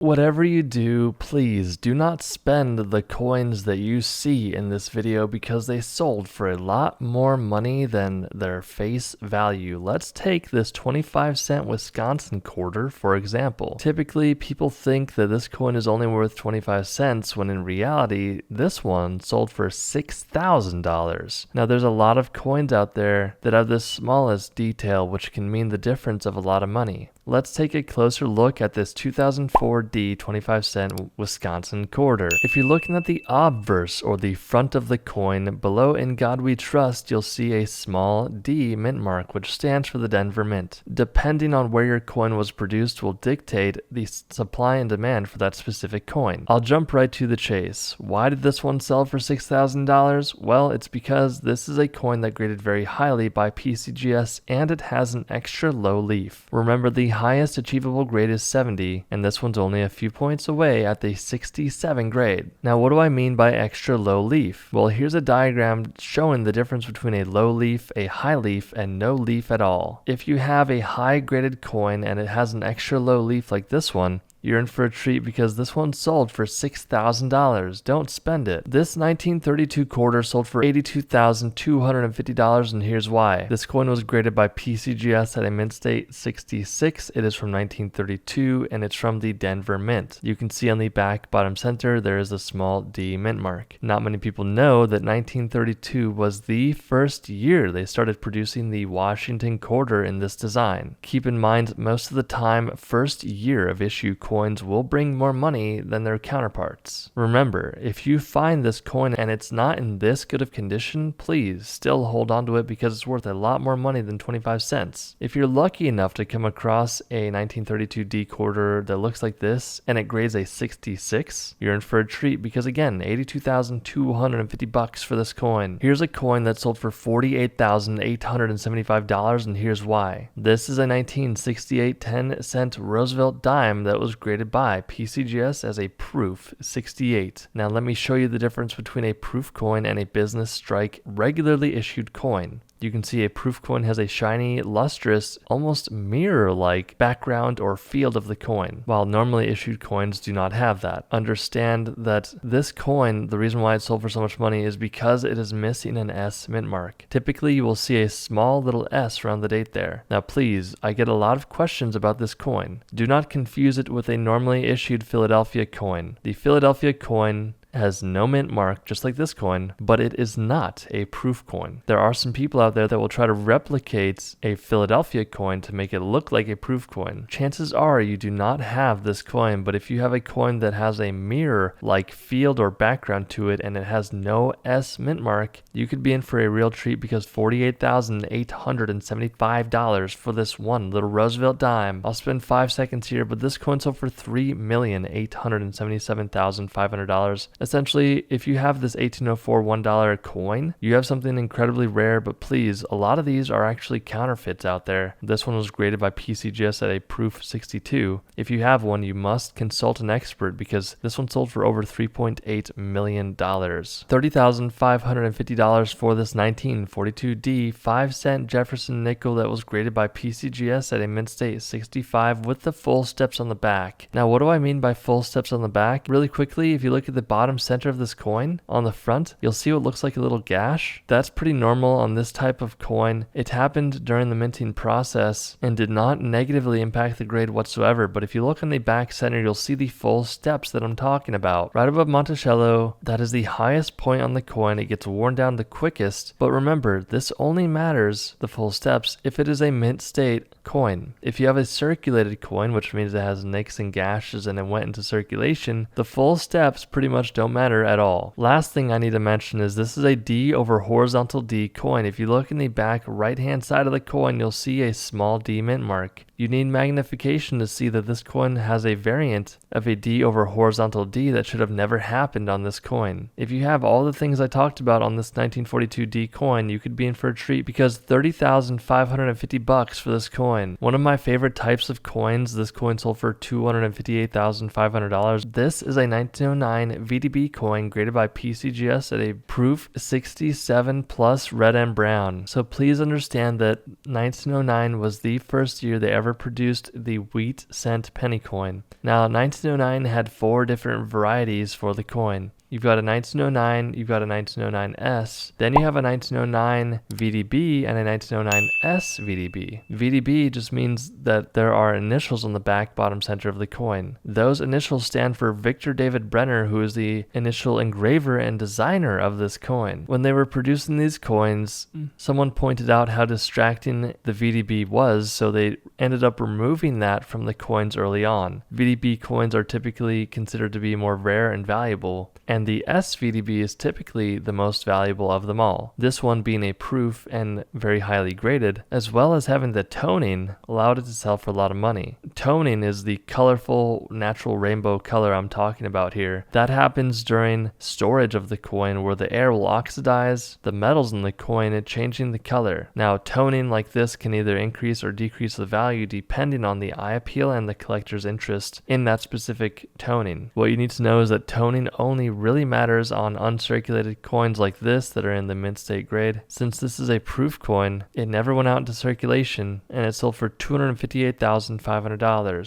Whatever you do, please do not spend the coins that you see in this video because they sold for a lot more money than their face value. Let's take this 25-cent Wisconsin quarter, for example. Typically, people think that this coin is only worth 25 cents when in reality, this one sold for $6,000. Now, there's a lot of coins out there that have the smallest detail, which can mean the difference of a lot of money. Let's take a closer look at this 2004 D 25-cent Wisconsin quarter. If you're looking at the obverse or the front of the coin, below "In God We Trust," you'll see a small D mint mark, which stands for the Denver Mint. Depending on where your coin was produced will dictate the supply and demand for that specific coin. I'll jump right to the chase. Why did this one sell for $6,000? Well, it's because this is a coin that graded very highly by PCGS and it has an extra low leaf. Remember, the highest achievable grade is 70, and this one's only a few points away at the 67 grade. Now, what do I mean by extra low leaf? Well, here's a diagram showing the difference between a low leaf, a high leaf, and no leaf at all. If you have a high graded coin and it has an extra low leaf like this one, you're in for a treat because this one sold for $6,000. Don't spend it. This 1932 quarter sold for $82,250, and here's why. This coin was graded by PCGS at a mint state 66. It is from 1932 and it's from the Denver Mint. You can see on the back bottom center there is a small D mint mark. Not many people know that 1932 was the first year they started producing the Washington quarter in this design. Keep in mind, most of the time, first year of issue coins will bring more money than their counterparts. Remember, if you find this coin and it's not in this good of condition, please still hold on to it because it's worth a lot more money than 25 cents. If you're lucky enough to come across a 1932 D quarter that looks like this and it grades a 66, you're in for a treat because again, $82,250 for this coin. Here's a coin that sold for $48,875, and here's why. This is a 1968 10-cent Roosevelt dime that was graded by PCGS as a proof 68. Now let me show you the difference between a proof coin and a business strike regularly issued coin. You can see a proof coin has a shiny, lustrous, almost mirror-like background or field of the coin, while normally issued coins do not have that. Understand that this coin, the reason why it sold for so much money is because it is missing an S mint mark. Typically, you will see a small little S around the date there. Now please, I get a lot of questions about this coin. Do not confuse it with a normally issued Philadelphia coin. The Philadelphia coin has no mint mark, just like this coin, but it is not a proof coin. There are some people out there that will try to replicate a Philadelphia coin to make it look like a proof coin. Chances are you do not have this coin, but if you have a coin that has a mirror-like field or background to it and it has no S mint mark, you could be in for a real treat because $48,875 for this one little Roosevelt dime. I'll spend 5 seconds here, but this coin sold for $3,877,500. Essentially, if you have this 1804 $1 coin, you have something incredibly rare, but please, a lot of these are actually counterfeits out there. This one was graded by PCGS at a proof 62. If you have one, you must consult an expert because this one sold for over $3.8 million. $30,550 for this 1942 D 5-cent Jefferson nickel that was graded by PCGS at a mint state 65 with the full steps on the back. Now, what do I mean by full steps on the back? Really quickly, if you look at the bottom center of this coin on the front, you'll see what looks like a little gash. That's pretty normal on this type of coin. It happened during the minting process and did not negatively impact the grade whatsoever, but if you look on the back center, you'll see the full steps that I'm talking about. Right above Monticello, that is the highest point on the coin. It gets worn down the quickest, but remember, this only matters, the full steps, if it is a mint state coin. If you have a circulated coin, which means it has nicks and gashes and it went into circulation, the full steps pretty much don't matter at all. Last thing I need to mention is this is a D over horizontal D coin. If you look in the back right hand side of the coin, you'll see a small D mint mark. You need magnification to see that this coin has a variant of a D over horizontal D that should have never happened on this coin. If you have all the things I talked about on this 1942 D coin, you could be in for a treat because $30,550 for this coin. One of my favorite types of coins, this coin sold for $258,500. This is a 1909 VDB coin graded by PCGS at a proof 67 plus red and brown. So please understand that 1909 was the first year they ever ever produced the wheat cent penny coin. Now, 1909 had 4 different varieties for the coin. You've got a 1909, you've got a 1909S, then you have a 1909 VDB and a 1909S VDB. VDB just means that there are initials on the back bottom center of the coin. Those initials stand for Victor David Brenner, who is the initial engraver and designer of this coin. When they were producing these coins, someone pointed out how distracting the VDB was, so they ended up removing that from the coins early on. VDB coins are typically considered to be more rare and valuable, and the SVDB is typically the most valuable of them all. This one being a proof and very highly graded, as well as having the toning, allowed it to sell for a lot of money. Toning is the colorful, natural rainbow color I'm talking about here. That happens during storage of the coin, where the air will oxidize the metals in the coin, changing the color. Now, toning like this can either increase or decrease the value depending on the eye appeal and the collector's interest in that specific toning. What you need to know is that toning only really matters on uncirculated coins like this that are in the mint state grade. Since this is a proof coin, it never went out into circulation, and it sold for $258,500.